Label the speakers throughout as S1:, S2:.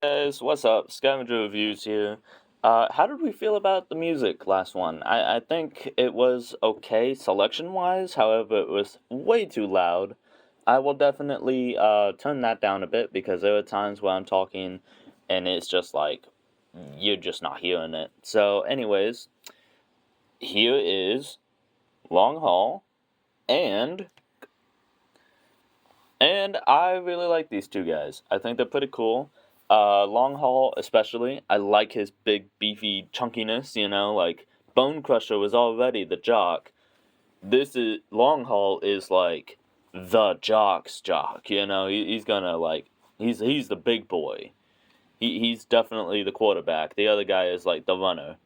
S1: Guys, what's up? Scavenger Reviews here. How did we feel about the music last one? I think it was okay selection wise, however, it was way too loud. I will definitely turn that down a bit because there are times where I'm talking and it's just like you're just not hearing it. So, anyways, here is Long Haul and And I really like these two guys. I think they're pretty cool. Long Haul, especially. I like his big, beefy chunkiness, like Bone Crusher was already the jock. This is Long Haul is like the jock's jock, he's gonna like he's the big boy. He's definitely the quarterback. The other guy is like the runner.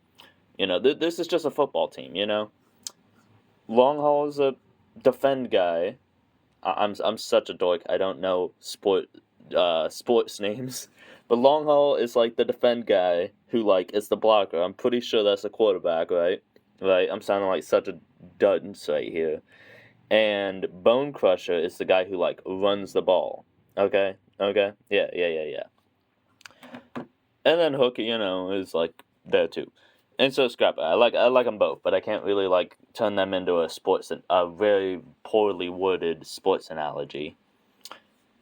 S1: This is just a football team. Long Haul is a defend guy. I'm such a dork. I don't know sports names. But long haul is like the defend guy who like is the blocker. I'm pretty sure that's the quarterback, right? Right. I'm sounding like such a dunce right here. And bone crusher is the guy who like runs the ball. Okay. Okay. Yeah. Yeah. Yeah. Yeah. And then Hook, is like there too. And so Scrapper, I like them both, but I can't really like turn them into a very poorly worded sports analogy.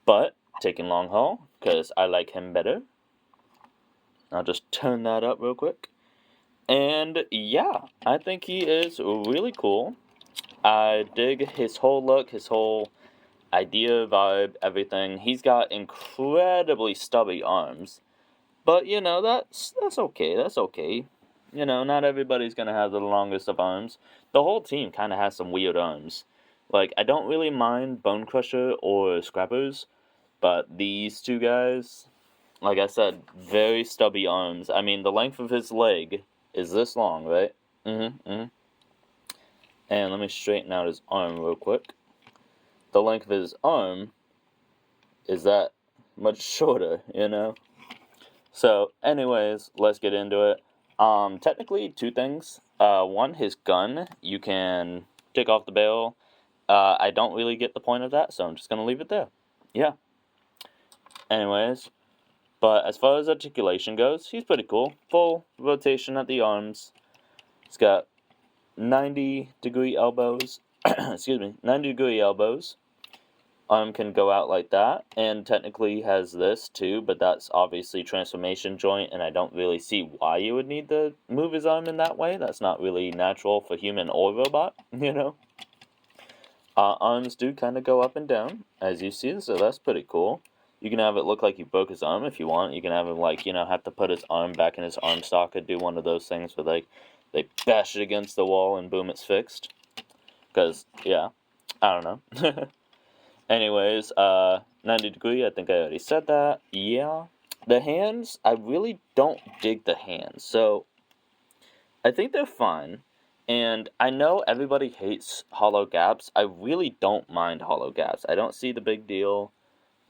S1: But taking long haul because I like him better. I'll just turn that up real quick. And yeah, I think he is really cool. I dig his whole look, his whole idea, vibe, everything. He's got incredibly stubby arms. But that's okay. That's okay. Not everybody's gonna have the longest of arms. The whole team kind of has some weird arms. Like I don't really mind Bone Crusher or Scrappers, but these two guys, like I said, very stubby arms. I mean, the length of his leg is this long, right? Mm-hmm. Mm-hmm. And let me straighten out his arm real quick. The length of his arm is that much shorter. So, anyways, let's get into it. Technically, two things. One, his gun, you can take off the barrel. I don't really get the point of that, so I'm just gonna leave it there. Yeah. Anyways, but as far as articulation goes, he's pretty cool. Full rotation at the arms. He's got 90-degree elbows. Excuse me, 90-degree elbows. Arm can go out like that, and technically has this too, but that's obviously transformation joint, and I don't really see why you would need to move his arm in that way. That's not really natural for human or robot, Arms do kind of go up and down, as you see, so that's pretty cool. You can have it look like you broke his arm if you want. You can have him, like, have to put his arm back in his arm socket, do one of those things where, like, they bash it against the wall and boom, it's fixed. Because, yeah, I don't know. Anyways, 90 degree, I think I already said that. Yeah. The hands, I really don't dig the hands. So, I think they're fine. And I know everybody hates hollow gaps. I really don't mind hollow gaps. I don't see the big deal.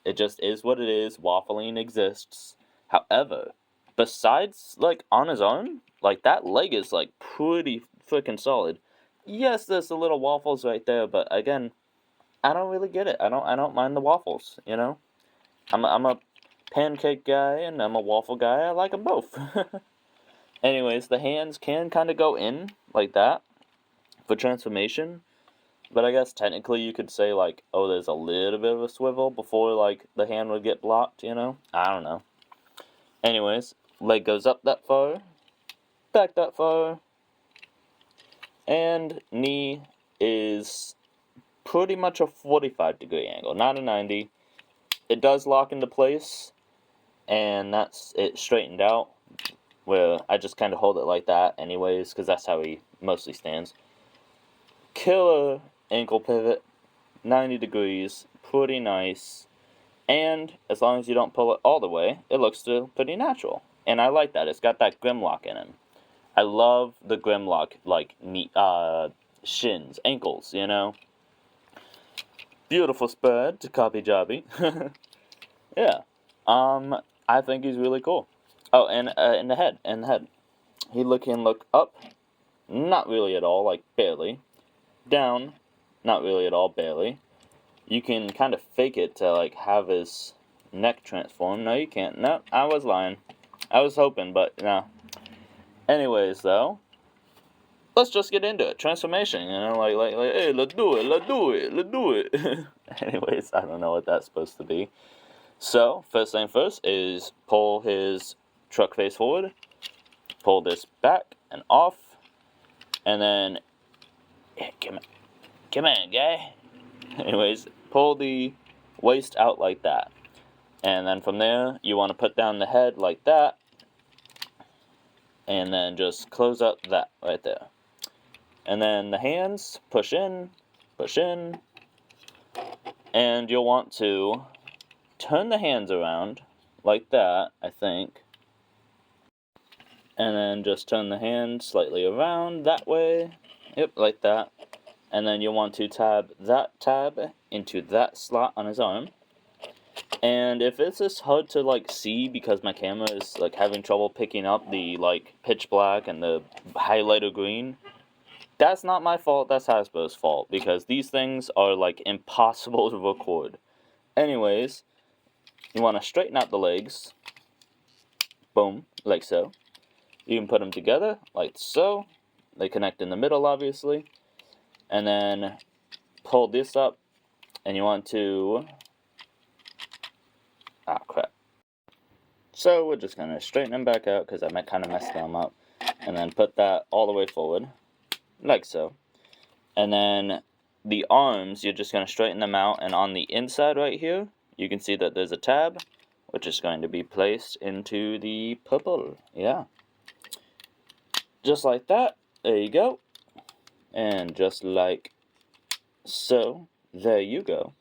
S1: It just is what it is. Waffling exists. However, besides, like, on his own, like, that leg is, like, pretty freaking solid. Yes, there's a little waffles right there, but again, I don't really get it. I don't mind the waffles. I'm a pancake guy and I'm a waffle guy. I like them both. Anyways, the hands can kind of go in like that for transformation, but I guess technically you could say like, oh, there's a little bit of a swivel before like the hand would get blocked. I don't know. Anyways, leg goes up that far, back that far, and knee is pretty much a 45-degree angle, not a 90. It does lock into place, and that's it straightened out, where I just kind of hold it like that anyways, because that's how he mostly stands. Killer ankle pivot, 90 degrees, pretty nice, and as long as you don't pull it all the way, it looks still pretty natural. And I like that. It's got that Grimlock in him. I love the Grimlock, like, shins, ankles. Beautiful spread to copy jobby. Yeah. I think he's really cool. Oh, and in the head. He can look up, not really at all, like barely. Down, not really at all, barely. You can kind of fake it to like have his neck transform. No, you can't. No, I was lying. I was hoping, but no. Anyways, though, let's just get into it. Transformation, like, hey, let's do it. Anyways, I don't know what that's supposed to be. So, first thing first is pull his truck face forward, pull this back and off, and then, yeah, come on, guy. Anyways, pull the waist out like that. And then from there, you want to put down the head like that, and then just close up that right there. And then the hands, push in, and you'll want to turn the hands around like that, I think. And then just turn the hands slightly around that way. Yep, like that. And then you'll want to tab that tab into that slot on his arm. And if it's just hard to like see because my camera is like having trouble picking up the like pitch black and the highlighter green, that's not my fault, that's Hasbro's fault, because these things are like impossible to record. Anyways, you want to straighten out the legs. Boom, like so. You can put them together, like so. They connect in the middle, obviously. And then pull this up, and you want to... Ah, crap. So we're just going to straighten them back out, because I might kind of mess them up. And then put that all the way forward, like so. And then the arms, you're just going to straighten them out, and on the inside right here, you can see that there's a tab, which is going to be placed into the purple. Yeah. Just like that. There you go. And just like so. There you go.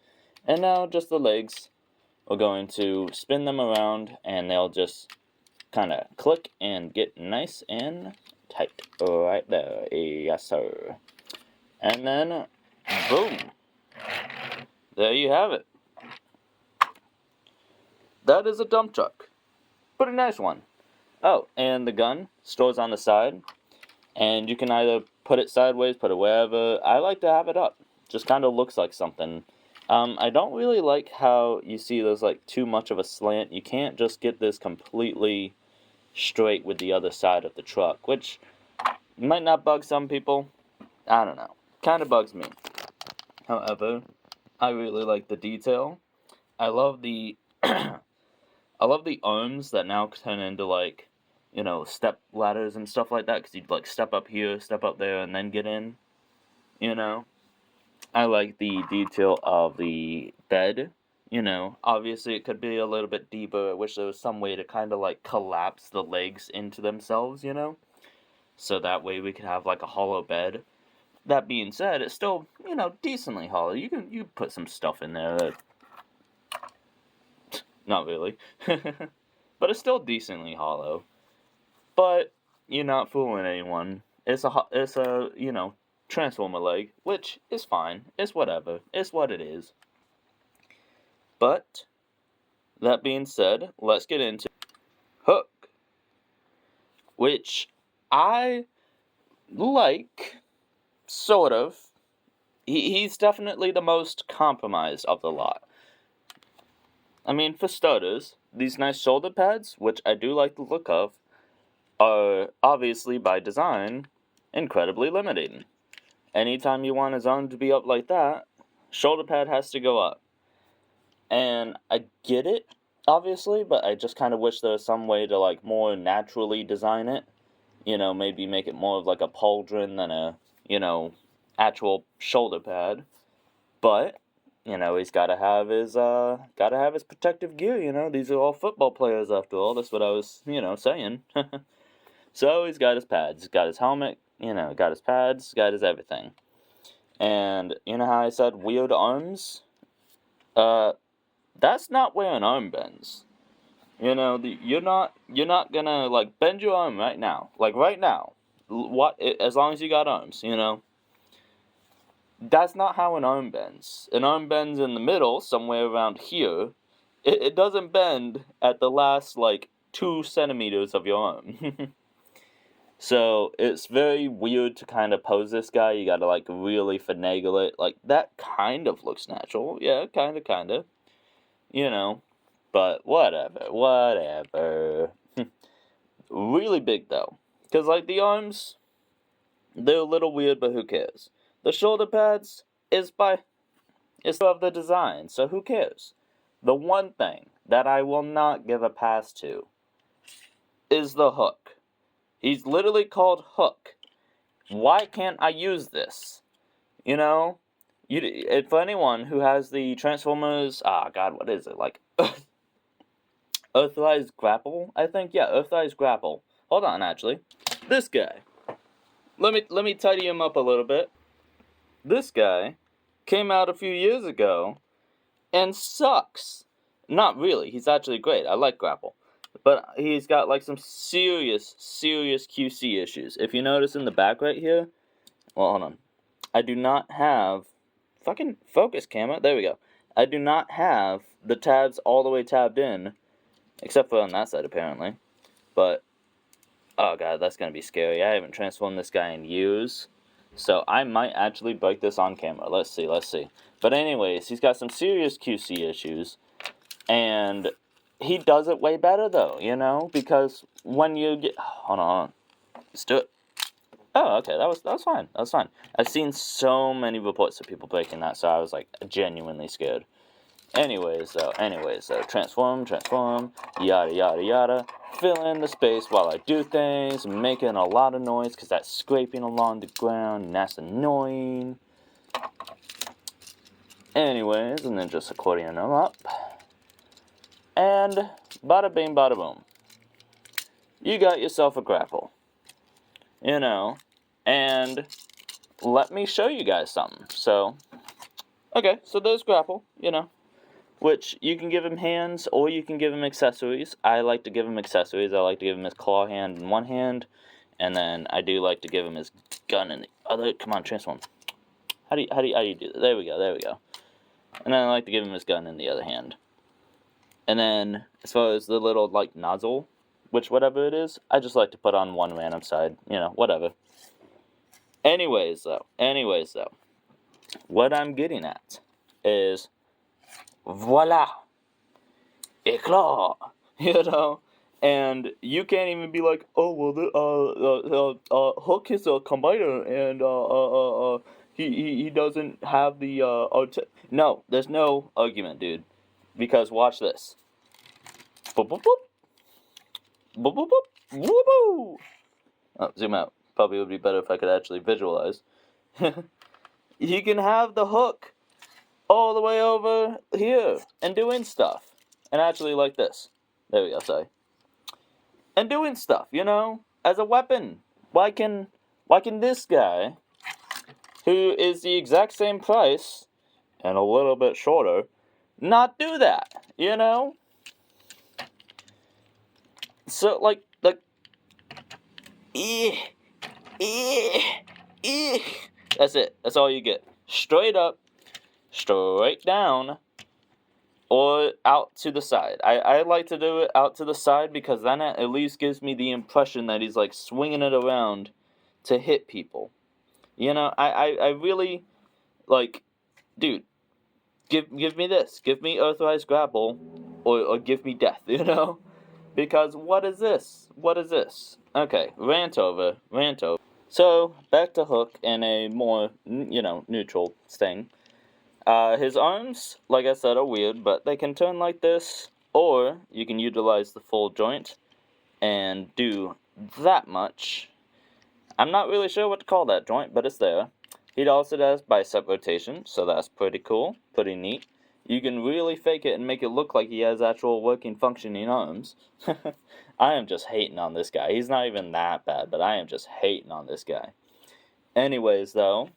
S1: And now just the legs. We're going to spin them around, and they'll just kind of click and get nice and tight. Right there. Yes, sir. And then, boom. There you have it. That is a dump truck. Pretty nice one. Oh, and the gun stores on the side, and you can either put it sideways, put it wherever. I like to have it up. Just kind of looks like something. I don't really like how you see there's like too much of a slant. You can't just get this completely straight with the other side of the truck, which might not bug some people. I don't know. Kind of bugs me. However, I really like the detail. I love the I love the arms that now turn into like, step ladders and stuff like that, because you'd like step up here, step up there, and then get in, I like the detail of the bed, obviously it could be a little bit deeper. I wish there was some way to kind of like collapse the legs into themselves, so that way we could have like a hollow bed. That being said, it's still, decently hollow. You can put some stuff in there that... Not really. But it's still decently hollow. But you're not fooling anyone. It's a Transformer leg, which is fine. It's whatever. It's what it is. But that being said, let's get into Hook, which I like, sort of. He's definitely the most compromised of the lot. I mean, for starters, these nice shoulder pads, which I do like the look of, are obviously by design incredibly limiting. Anytime you want his arm to be up like that, shoulder pad has to go up. And I get it, obviously, but I just kind of wish there was some way to like more naturally design it. Maybe make it more of like a pauldron than a, actual shoulder pad. But he's gotta have his protective gear, these are all football players after all. That's what I was, saying. So he's got his pads, he's got his helmet, got his pads, got his everything. And you know how I said weird arms? That's not where an arm bends. You're not gonna like bend your arm right now. Like right now. As long as you got arms, That's not how an arm bends. An arm bends in the middle, somewhere around here. It doesn't bend at the last, 2 centimeters of your arm. So, it's very weird to kind of pose this guy. You gotta, really finagle it. That kind of looks natural. Yeah, kinda. But whatever. Really big though. Because, like, the arms, they're a little weird, but who cares? The shoulder pads is of the design, so who cares? The one thing that I will not give a pass to is the hook. He's literally called Hook. Why can't I use this? You know? For anyone who has the Transformers, god, what is it, like, Earthrise Grapple, I think? Yeah, Earthrise Grapple. Hold on, actually. This guy. Let me tidy him up a little bit. This guy came out a few years ago and sucks. Not really. He's actually great. I like Grapple. But he's got, like, some serious QC issues. If you notice in the back right here, well, hold on. I do not have fucking focus camera. There we go. I do not have the tabs all the way tabbed in, except for on that side apparently. But oh god, that's gonna be scary. I haven't transformed this guy in years, so I might actually break this on camera. Let's see. But anyways, he's got some serious QC issues, and he does it way better though, you know, because when you get hold on, let's do it. Oh, okay, that was fine. That was fine. I've seen so many reports of people breaking that, so I was like genuinely scared. Anyways, though, transform, yada yada yada. Fill in the space while I do things, making a lot of noise because that's scraping along the ground and that's annoying. Anyways, and then just accordion them up. And bada bing, bada boom. You got yourself a grapple. You know, and let me show you guys something. So, okay, so there's grapple, you know, which you can give him hands or you can give him accessories. I like to give him accessories. I like to give him his claw hand in one hand, and then I do like to give him his gun in the other. Come on, transform. How do you do that? There we go. And then I like to give him his gun in the other hand. And then as far as the little like nozzle, which whatever it is, I just like to put on one random side, you know, whatever. Anyways though, what I'm getting at is, voila, éclat, you know, and you can't even be like, oh well, the Hook is a combiner, and he doesn't have the no, there's no argument, dude, because watch this. Boop boop boop, boop boop boop, woo woo. Oh, zoom out. Probably would be better if I could actually visualize. You can have the hook all the way over here and doing stuff. And actually like this. There we go, sorry. And doing stuff, you know, as a weapon. Why can this guy, who is the exact same price and a little bit shorter, not do that, you know? So like that's it. That's all you get. Straight up, straight down, or out to the side. I like to do it out to the side because then it at least gives me the impression that he's like swinging it around to hit people. You know, I really, like, dude, give me this. Give me Earthrise Grapple, or give me death, you know? Because what is this? Okay, rant over. So, back to Hook in a more, you know, neutral thing. His arms, like I said, are weird, but they can turn like this, or you can utilize the full joint and do that much. I'm not really sure what to call that joint, but it's there. He also does bicep rotation, so that's pretty cool, pretty neat. You can really fake it and make it look like he has actual working functioning arms. I am just hating on this guy. He's not even that bad, but I am just hating on this guy. Anyways, though.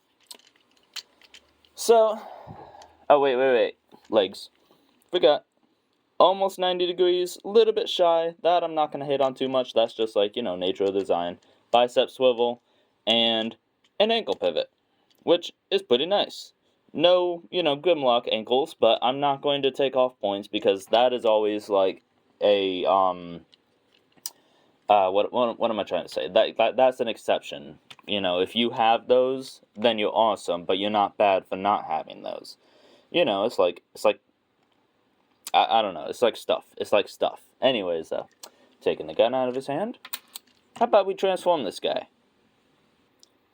S1: So, oh, wait. Legs. Forgot. Almost 90 degrees, a little bit shy. That I'm not going to hit on too much. That's just like, you know, nature of the design. Bicep swivel, and an ankle pivot, which is pretty nice. No, you know, Grimlock ankles, but I'm not going to take off points because that is always like a, what am I trying to say? That's an exception. You know, if you have those, then you're awesome, but you're not bad for not having those. You know, it's like I don't know. It's like stuff. It's like stuff. Anyways, though, taking the gun out of his hand, how about we transform this guy?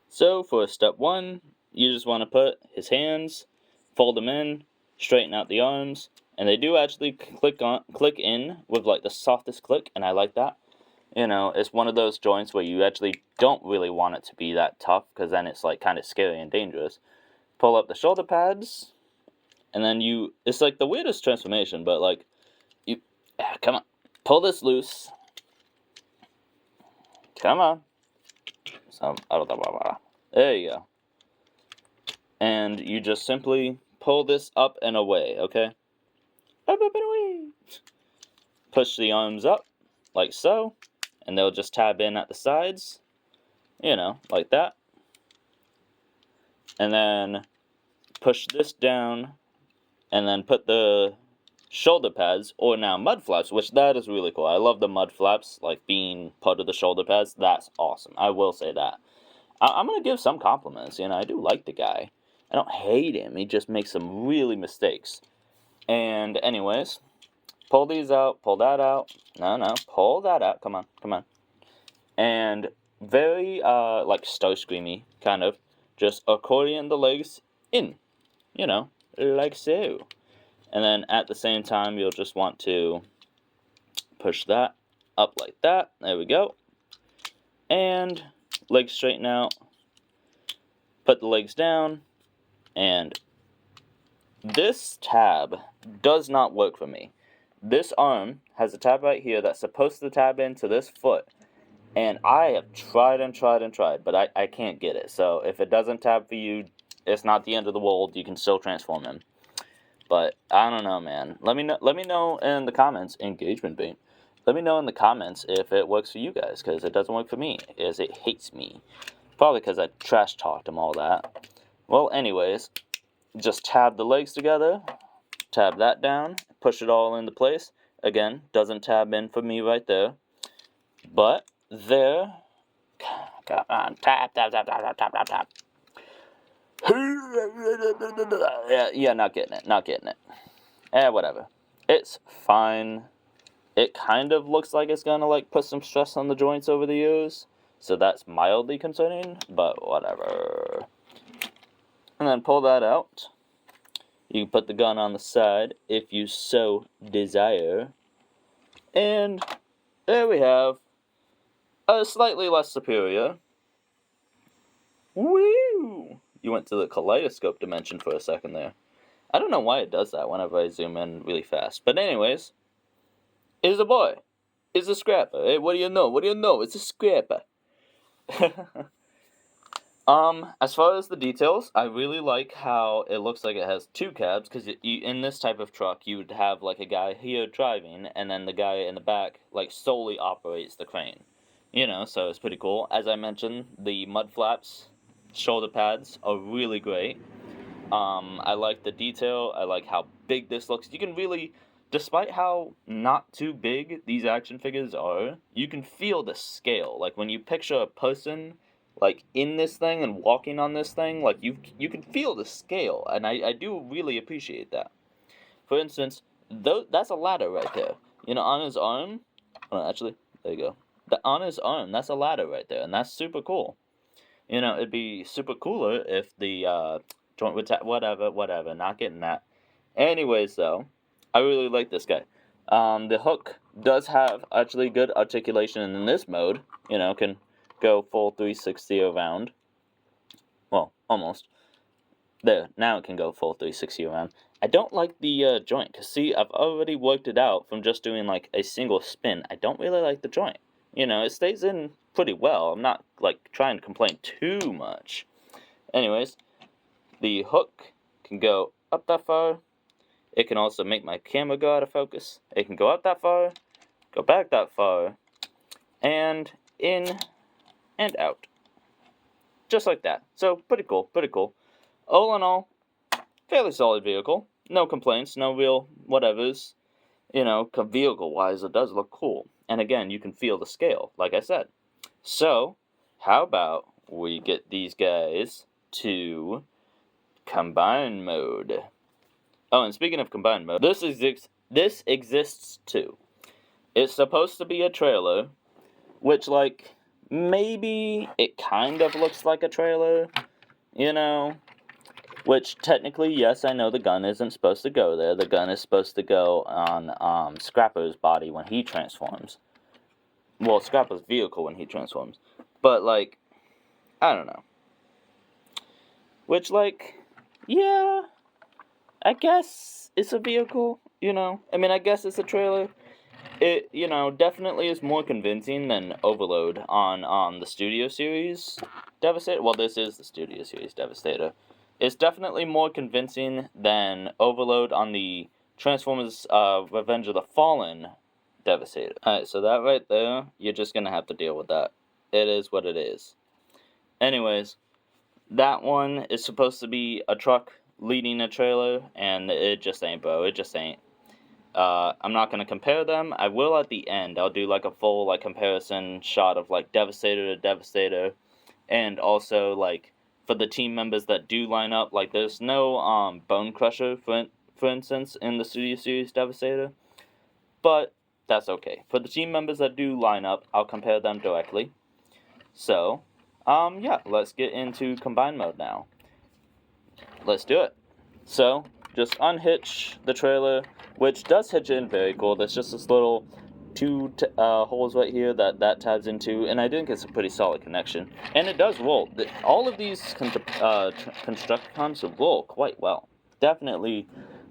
S1: So for step 1, you just want to put his hands, fold them in, straighten out the arms, and they do actually click in with like the softest click, and I like that. You know, it's one of those joints where you actually don't really want it to be that tough, because then it's like kind of scary and dangerous. Pull up the shoulder pads, and then it's like the weirdest transformation, but like, come on, pull this loose, come on, there you go, and you just simply pull this up and away, okay? Up and away. Push the arms up, like so, and they'll just tab in at the sides, you know, like that. And then push this down, and then put the shoulder pads, or now mud flaps, which that is really cool. I love the mud flaps, like being part of the shoulder pads. That's awesome. I will say that. I'm going to give some compliments, you know, I do like the guy. I don't hate him, he just makes some really mistakes. And anyways, pull these out, pull that out. No, pull that out. Come on. And very, like Starscreamy, kind of. Just accordion the legs in, you know, like so. And then at the same time, you'll just want to push that up like that. There we go. And legs straighten out. Put the legs down. And this tab does not work for me. This arm has a tab right here that's supposed to tab into this foot. And I have tried and tried and tried, but I can't get it. So if it doesn't tab for you, it's not the end of the world. You can still transform him. But I don't know, man. Let me know in the comments. Engagement bait. Let me know in the comments if it works for you guys, because it doesn't work for me, as it hates me. Probably because I trash talked him all that. Well, anyways, just tab the legs together, tab that down, push it all into place. Again, doesn't tab in for me right there. But there, come on, tap. Yeah, not getting it. Whatever. It's fine. It kind of looks like it's gonna like put some stress on the joints over the years, so that's mildly concerning, but whatever. And then pull that out. You can put the gun on the side if you so desire. And there we have a slightly less superior. Woo! You went to the kaleidoscope dimension for a second there. I don't know why it does that whenever I zoom in really fast. But anyways, it's a boy. It's a scrapper. Hey, what do you know? It's a scrapper. As far as the details, I really like how it looks like it has 2 cabs, because in this type of truck, you would have like a guy here driving, and then the guy in the back like solely operates the crane. You know, so it's pretty cool. As I mentioned, the mud flaps, shoulder pads are really great. I like the detail. I like how big this looks. You can really, despite how not too big these action figures are, you can feel the scale. Like when you picture a person like in this thing and walking on this thing, like you can feel the scale, and I do really appreciate that. For instance, that's a ladder right there. You know, on his arm. Oh, actually, there you go. On his arm, that's a ladder right there, and that's super cool. You know, it'd be super cooler if the joint would whatever. Not getting that. Anyways, though, I really like this guy. The hook does have actually good articulation in this mode. You know, can go full 360 around. Well, almost. There, now it can go full 360 around. I don't like the joint, because see, I've already worked it out from just doing like a single spin. I don't really like the joint. You know, it stays in pretty well. I'm not like trying to complain too much. Anyways, the hook can go up that far. It can also make my camera go out of focus. It can go up that far, go back that far, and in and out. Just like that. So, pretty cool. All in all, fairly solid vehicle. No complaints, no real whatevers. You know, vehicle-wise, it does look cool. And again, you can feel the scale, like I said. So, how about we get these guys to combine mode? Oh, and speaking of combine mode, this is this exists too. It's supposed to be a trailer, which, like, maybe it kind of looks like a trailer, you know? Which, technically, yes, I know the gun isn't supposed to go there. The gun is supposed to go on Scrapper's body when he transforms. Well, Scrapper's vehicle when he transforms. But, like, I don't know. Which, like, yeah, I guess it's a vehicle, you know? I mean, I guess it's a trailer. It, you know, definitely is more convincing than Overload on the Studio Series Devastator. Well, this is the Studio Series Devastator. It's definitely more convincing than Overload on the Transformers Revenge of the Fallen Devastator. Alright, so that right there, you're just gonna have to deal with that. It is what it is. Anyways, that one is supposed to be a truck leading a trailer, and it just ain't, bro. It just ain't. I'm not going to compare them. I will at the end. I'll do like a full like comparison shot of like Devastator to Devastator, and also like for the team members that do line up, like there's no Bone Crusher for instance in the Studio Series Devastator, but that's okay. For the team members that do line up, I'll compare them directly. So, yeah, let's get into combine mode now. Let's do it. So, just unhitch the trailer, which does hitch in very cool. There's just this little two holes right here that tabs into, and I think it's a pretty solid connection. And it does roll. All of these Constructicons roll quite well. Definitely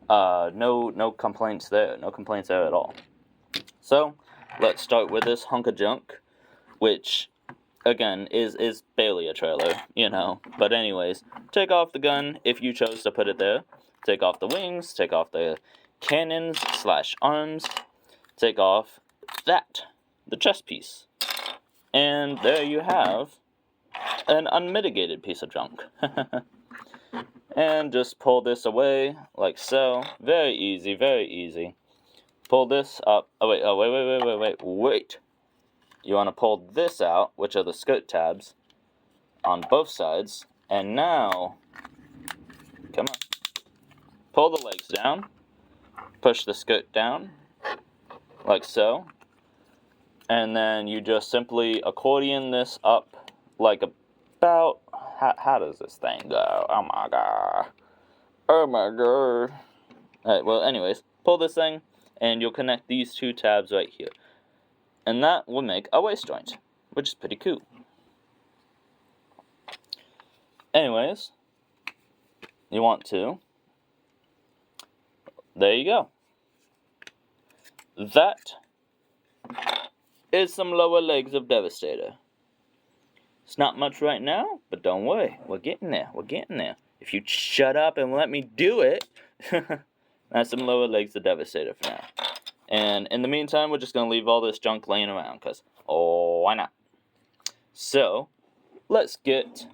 S1: no complaints there. No complaints there at all. So, let's start with this hunk of junk, which, again, is barely a trailer, you know. But anyways, take off the gun if you chose to put it there. Take off the wings, take off the cannons / arms, take off that, the chest piece. And there you have an unmitigated piece of junk. And just pull this away, like so. Very easy, very easy. Pull this up. Oh, wait. You want to pull this out, which are the skirt tabs, on both sides. And now, come on. Pull the legs down. Push the skirt down, like so. And then you just simply accordion this up, like about... How does this thing go? Oh my god. Oh my god. Alright, well, anyways, pull this thing, and you'll connect these two tabs right here. And that will make a waist joint, which is pretty cool. Anyways, you want to... There you go. That is some lower legs of Devastator. It's not much right now, but don't worry. We're getting there. We're getting there. If you'd shut up and let me do it. That's some lower legs of Devastator for now. And in the meantime, we're just going to leave all this junk laying around, because, oh, why not? So, let's get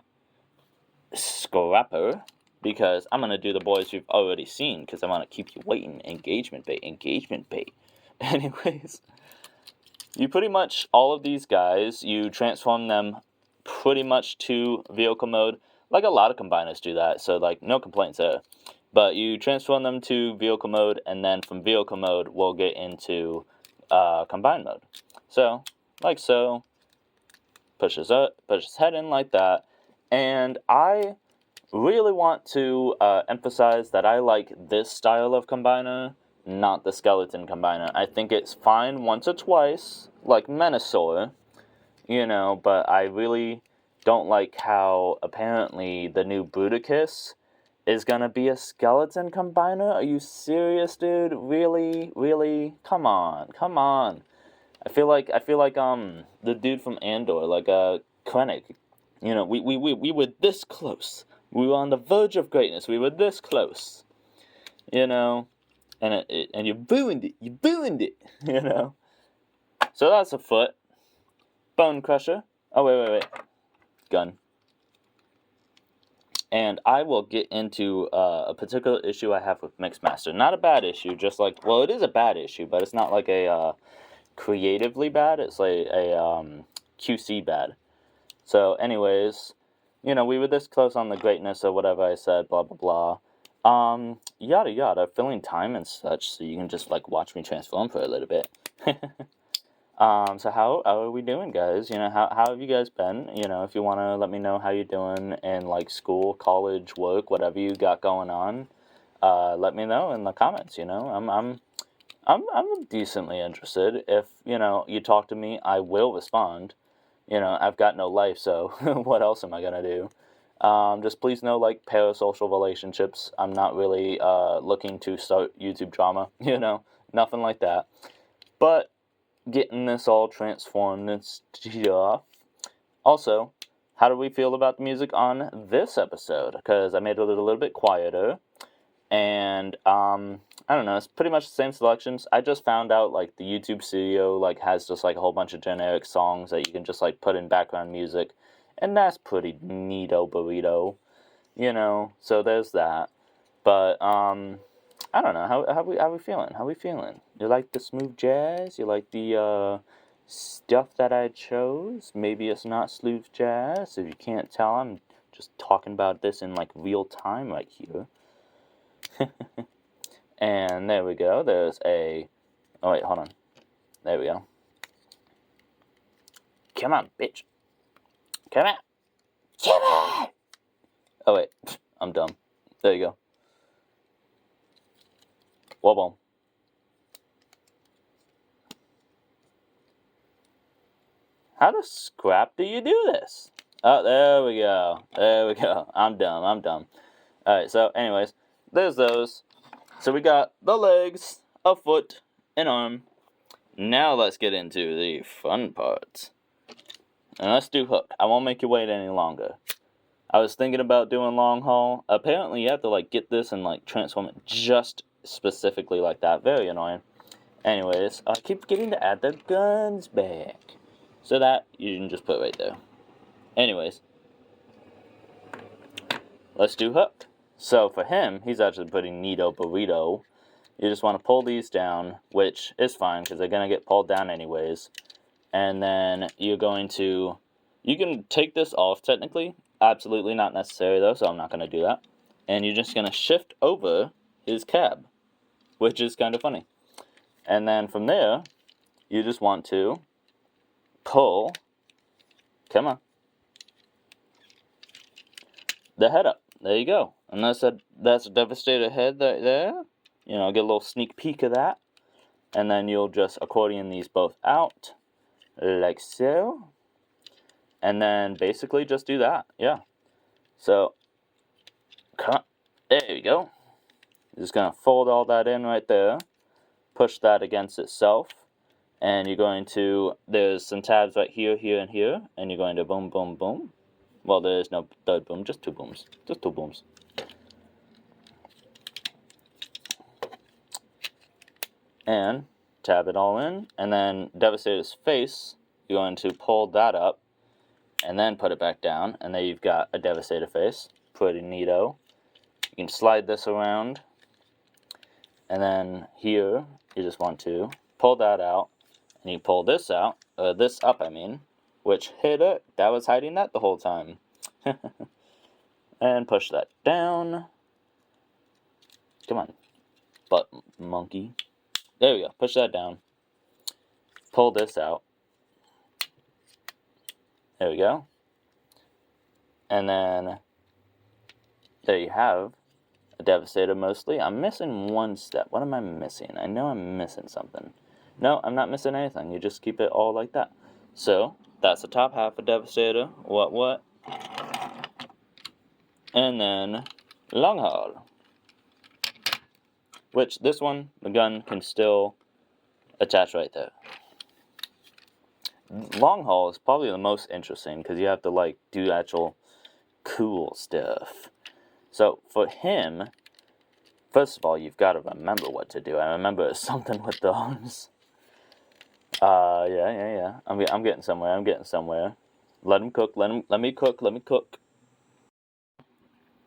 S1: Scrapper, because I'm going to do the boys you've already seen, because I want to keep you waiting. Engagement bait. Anyways, you pretty much, all of these guys, you transform them pretty much to vehicle mode. Like a lot of combiners do that, so like no complaints there. But you transform them to vehicle mode, and then from vehicle mode, we'll get into combine mode. So, like so, push his head in like that. And I really want to emphasize that I like this style of combiner, not the skeleton combiner. I think it's fine once or twice, like Menasor, you know, but I really don't like how apparently the new Bruticus is gonna be a skeleton combiner. Are you serious, dude? Really? Come on. I feel like the dude from Andor, like Krennic. You know, we were this close. We were on the verge of greatness. We were this close. You know, and you ruined it. You ruined it. You know. So that's a foot. Bone Crusher. Oh wait. Gun. And I will get into a particular issue I have with Mixmaster. Not a bad issue, just like, well, it is a bad issue, but it's not like a creatively bad. It's like a QC bad. So anyways, you know, we were this close on the greatness or whatever I said, blah, blah, blah. Yada yada, filling time and such, so you can just like watch me transform for a little bit. So how are we doing, guys? How have you guys been? If you wanna let me know how you're doing in like school, college, work, whatever you got going on, let me know in the comments. I'm decently interested. If you talk to me, I will respond. I've got no life, so what else am I gonna do? Just please know, like, parasocial relationships. I'm not really looking to start YouTube drama, nothing like that. But getting this all transformed and stuff. Also, how do we feel about the music on this episode? Because I made it a little bit quieter, and I don't know. It's pretty much the same selections. I just found out like the YouTube Studio like has just like a whole bunch of generic songs that you can just like put in background music, and that's pretty neato burrito. So there's that. But I don't know. How we feeling? How we feeling? You like the smooth jazz? You like the stuff that I chose? Maybe it's not smooth jazz. If you can't tell, I'm just talking about this in like real time right here. And there we go. There's a. Oh wait, hold on. There we go. Come on, bitch. Come on. Come on. Oh wait, I'm dumb. There you go. Wobble. How the scrap do you do this? Oh, there we go. There we go. I'm dumb. I'm dumb. Alright, so anyways, there's those. So we got the legs, a foot, an arm. Now let's get into the fun parts. And let's do hook. I won't make you wait any longer. I was thinking about doing long haul. Apparently you have to like get this and like transform it just specifically like that. Very annoying. Anyways, I keep forgetting to add the guns back. So that you can just put right there. Anyways, let's do hook. So for him, he's actually putting neato burrito. You just want to pull these down, which is fine because they're going to get pulled down anyways. And then you're going to, you can take this off technically. Absolutely not necessary though, so I'm not going to do that. And you're just going to shift over his cab, which is kind of funny. And then from there, you just want to pull, come on, the head up. There you go. And that's a Devastator head right there. Get a little sneak peek of that. And then you'll just accordion these both out, like so. And then basically just do that, yeah. So, there you go. Just gonna fold all that in right there. Push that against itself. And you're going to, there's some tabs right here, here, and here. And you're going to boom, boom, boom. Well, there's no third boom, just two booms. Just two booms. And tab it all in. And then Devastator's face, you're going to pull that up. And then put it back down. And then you've got a Devastator face. Pretty neato. You can slide this around. And then here, you just want to pull that out. And you pull this out. This up, I mean. Which hit it. That was hiding that the whole time. And push that down. Come on. Butt monkey. There we go. Push that down. Pull this out. There we go. And then there you have a Devastator mostly. I'm missing one step. What am I missing? I know I'm missing something. No, I'm not missing anything. You just keep it all like that. So, that's the top half of Devastator. What? And then long haul. Which, this one, the gun can still attach right there. Long haul is probably the most interesting because you have to like do actual cool stuff. So for him, first of all, you've got to remember what to do. I remember something with those. Yeah. I'm getting somewhere. Let him cook. Let me cook.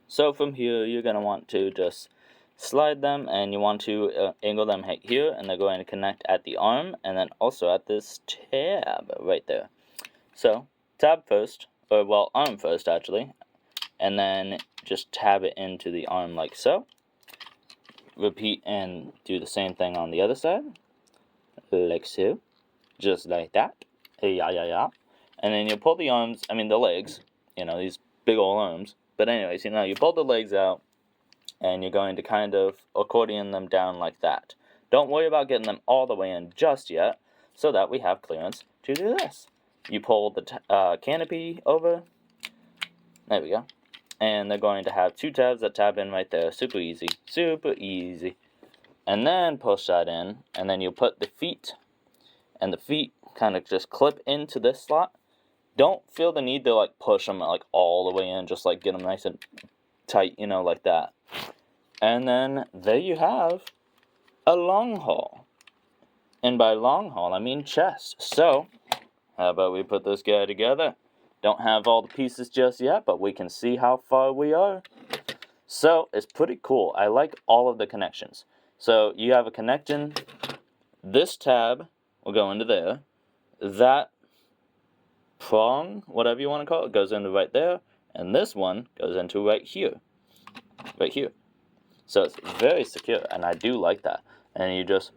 S1: So from here, you're gonna want to just slide them, and you want to angle them here, and they're going to connect at the arm, and then also at this tab right there. So tab first, or well, arm first actually, and then just tab it into the arm like so. repeat and do the same thing on the other side, like so, just like that. Yeah. And then you pull the arms, the legs, these big old arms. But anyways, you pull the legs out, and you're going to kind of accordion them down like that. Don't worry about getting them all the way in just yet, so that we have clearance to do this. You pull the canopy over. There we go. And they're going to have 2 tabs that tab in right there. Super easy. Super easy. And then push that in, and then you put the feet, and the feet kind of just clip into this slot. Don't feel the need to like push them like all the way in, just like get them nice and tight, like that. And then there you have a long haul. And by long haul, I mean chest. So, how about we put this guy together? Don't have all the pieces just yet, but we can see how far we are. So, it's pretty cool. I like all of the connections. So, you have a connection. This tab will go into there. That prong, whatever you want to call it, goes into right there. And this one goes into right here. Right here. So, it's very secure, and I do like that. And you just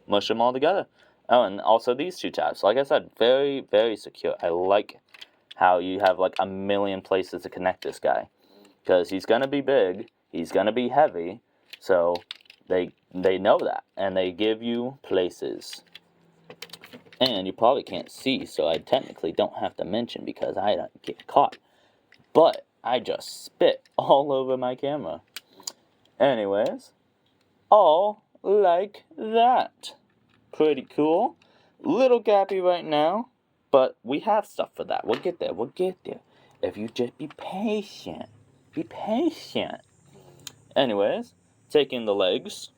S1: mush them all together. Oh, and also these 2 tabs. Like I said, very, very secure. I like how you have like a million places to connect this guy. Because he's going to be big, he's going to be heavy, so they know that. And they give you places. And you probably can't see, so I technically don't have to mention because I don't get caught. But I just spit all over my camera. Anyways, all like that. Pretty cool. Little gappy right now, but we have stuff for that. We'll get there. If you just be patient. Be patient. Anyways, taking the legs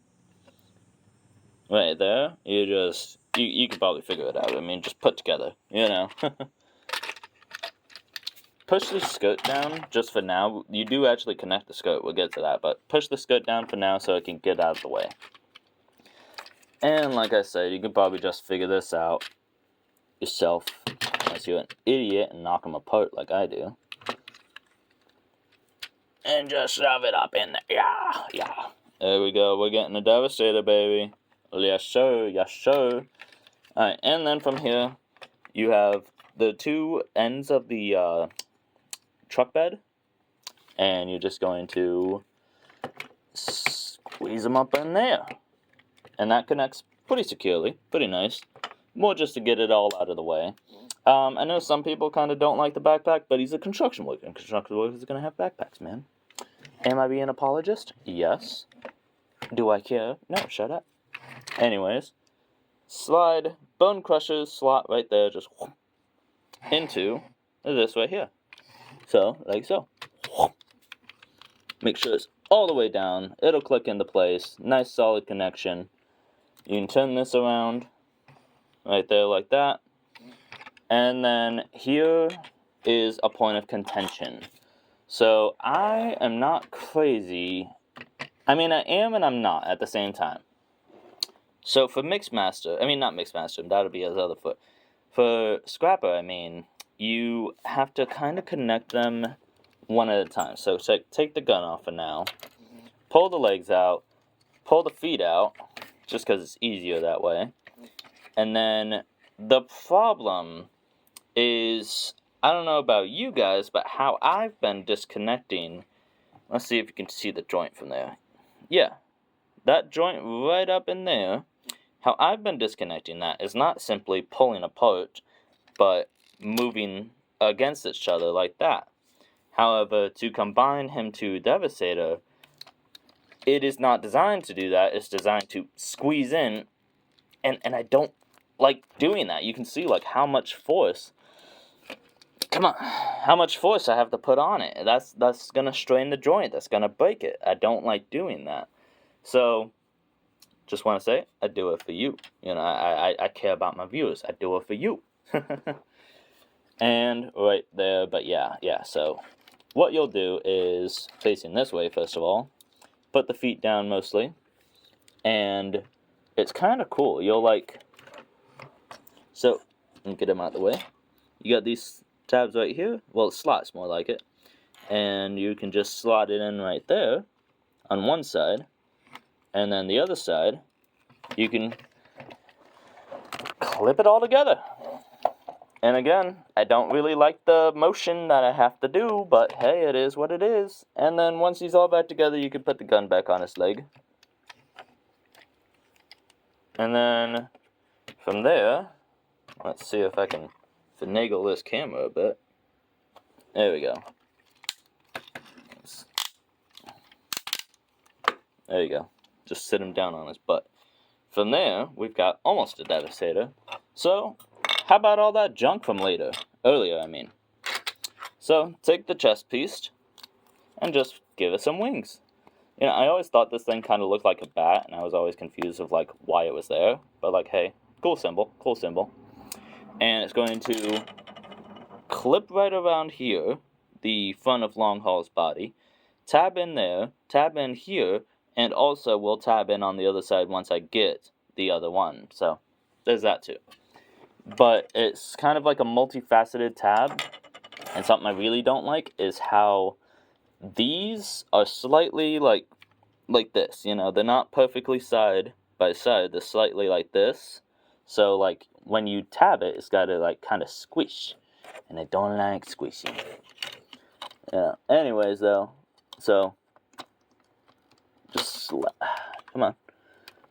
S1: right there, you can probably figure it out. Just put together, Push the skirt down just for now. You do actually connect the skirt. We'll get to that, but push the skirt down for now so it can get out of the way. And like I said, you can probably just figure this out yourself, unless you're an idiot and knock them apart like I do. And just shove it up in there. Yeah. There we go. We're getting a Devastator, baby. Yes, sir. Alright, and then from here, you have the 2 ends of the truck bed. And you're just going to squeeze them up in there. And that connects pretty securely. Pretty nice. More just to get it all out of the way. I know some people kind of don't like the backpack, but he's a construction worker. And construction workers are going to have backpacks, man. Am I being an apologist? Yes. Do I care? No, shut up. Anyways, slide Bone Crusher's slot right there, just into this right here. So, like so. Make sure it's all the way down. It'll click into place. Nice solid connection. You can turn this around right there like that. And then here is a point of contention. So I am not crazy. I am and I'm not at the same time. So for Mixmaster, not Mixmaster, that would be his other foot. For Scrapper, you have to kind of connect them one at a time. So take the gun off for now. Pull the legs out. Pull the feet out, just because it's easier that way. And then the problem is, I don't know about you guys, but how I've been disconnecting. Let's see if you can see the joint from there. Yeah, that joint right up in there. How I've been disconnecting that is not simply pulling apart, but moving against each other like that. However, to combine him to Devastator, it is not designed to do that. It's designed to squeeze in, and I don't like doing that. You can see like how much force. Come on, how much force I have to put on it. That's gonna strain the joint. That's gonna break it. I don't like doing that. So, just want to say, I do it for you. I care about my viewers. I do it for you. And right there, but yeah. So, what you'll do is, facing this way first of all, put the feet down mostly, and it's kind of cool. So, let me get them out of the way. You got these tabs right here. Well, slots more like it. And you can just slot it in right there on one side. And then the other side, you can clip it all together. And again, I don't really like the motion that I have to do, but hey, it is what it is. And then once he's all back together, you can put the gun back on his leg. And then from there, let's see if I can finagle this camera a bit. There we go. There you go. Just sit him down on his butt. From there, we've got almost a Devastator. So, how about all that junk from earlier, I mean. So, take the chest piece and just give it some wings. You know, I always thought this thing kind of looked like a bat, and I was always confused of, like, why it was there. But, like, hey, cool symbol. And it's going to clip right around here, the front of Long Haul's body, tab in there, tab in here, and also we'll tab in on the other side once I get the other one. So, there's that too. But it's kind of like a multifaceted tab, and something I really don't like is how these are slightly like this, you know, they're not perfectly side by side, they're slightly like this. So like when you tab it, it's got to like kind of squish, and I don't like squishing. Yeah. Anyways, though, so just come on,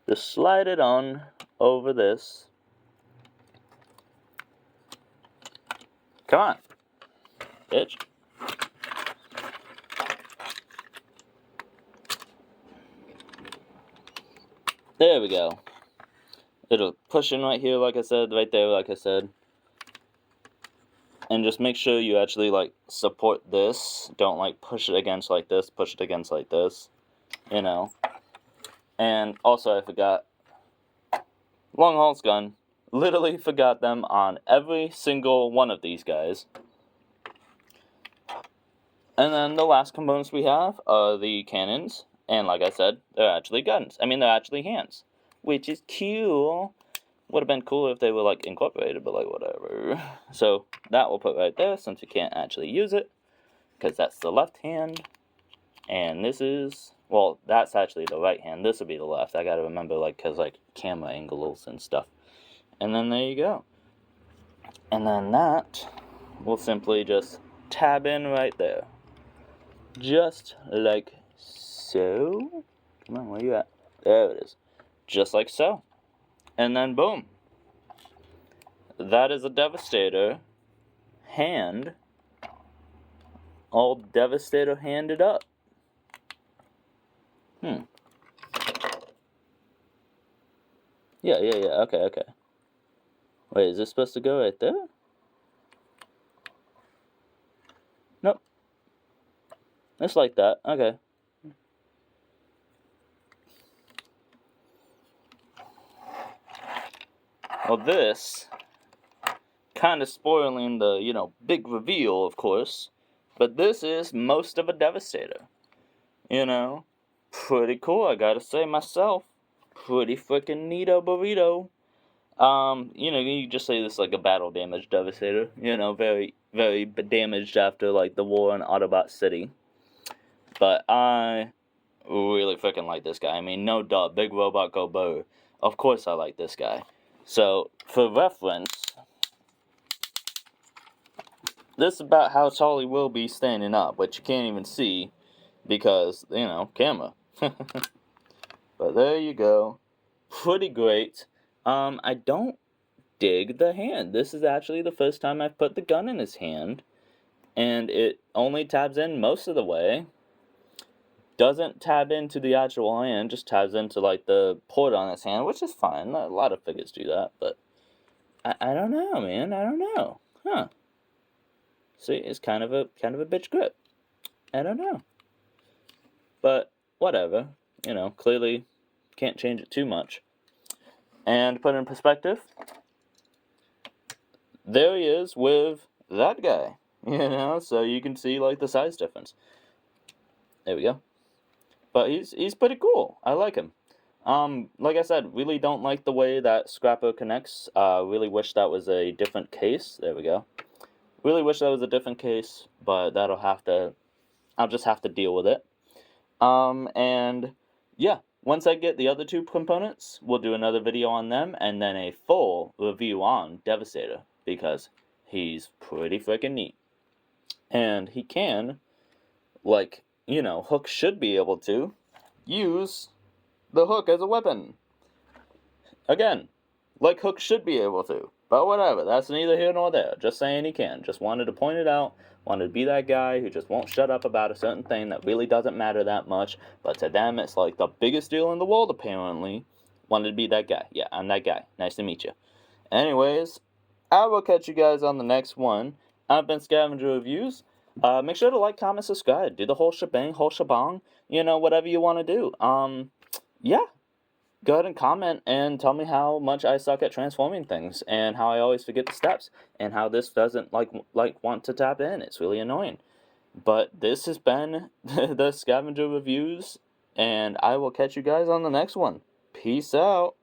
S1: just slide it on over this. Come on, bitch. There we go. It'll push in right here, like I said, right there, like I said. And just make sure you actually, like, support this. Don't, like, push it against like this, push it against like this, you know. And also, I forgot, Long Haul's gun. Literally forgot them on every single one of these guys. And then the last components we have are the cannons. And like I said, they're actually guns. I mean, they're actually hands. Which is cool. Would have been cool if they were, like, incorporated, but, like, whatever. So, that we'll put right there, since we can't actually use it. Because that's the left hand. And this is... Well, that's actually the right hand. This would be the left. I gotta remember, like, because, like, camera angles and stuff. And then there you go. And then that, we'll simply just tab in right there. Just like so. Come on, where you at? There it is. Just like so. And then boom. That is a Devastator hand. All Devastator handed up. Yeah, okay. Wait, is this supposed to go right there? Nope. It's like that, okay. Well, this, kind of spoiling the, you know, big reveal, of course, but this is most of a Devastator. You know, pretty cool, I gotta say myself. Pretty freaking neato burrito. You know, you just say this like a battle damaged Devastator. You know, very, very damaged after, like, the war in Autobot City. But I really freaking like this guy. I mean, no duh, big robot go burr. Of course I like this guy. So, for reference, this is about how tall he will be standing up, which you can't even see because, you know, camera. But there you go. Pretty great. I don't dig the hand. This is actually the first time I've put the gun in his hand, and it only tabs in most of the way. Doesn't tab into the actual hand, just tabs into, like, the port on his hand, which is fine. A lot of figures do that, but I don't know, man. I don't know. Huh. See, it's kind of a bitch grip. I don't know. But whatever. You know, clearly can't change it too much. And put it in perspective, there he is with that guy. You know, so you can see, like, the size difference. There we go. But he's pretty cool. I like him. Like I said, really don't like the way that Scrapper connects. Really wish that was a different case. There we go. Really wish that was a different case, but I'll just have to deal with it. And yeah, Once I get the other two components, we'll do another video on them, and then a full review on Devastator, because he's pretty freaking neat. And he can, like, Hook should be able to, use the hook as a weapon. Again, like Hook should be able to. But whatever, that's neither here nor there. Just saying he can. Just wanted to point it out. Wanted to be that guy who just won't shut up about a certain thing that really doesn't matter that much. But to them, it's like the biggest deal in the world, apparently. Wanted to be that guy. Yeah, I'm that guy. Nice to meet you. Anyways, I will catch you guys on the next one. I've been Scavenger Reviews. Make sure to like, comment, subscribe. Do the whole shebang, whole shebang. Whatever you want to do. Yeah. Go ahead and comment and tell me how much I suck at transforming things and how I always forget the steps and how this doesn't like want to tap in. It's really annoying. But this has been the Scavenger Reviews, and I will catch you guys on the next one. Peace out.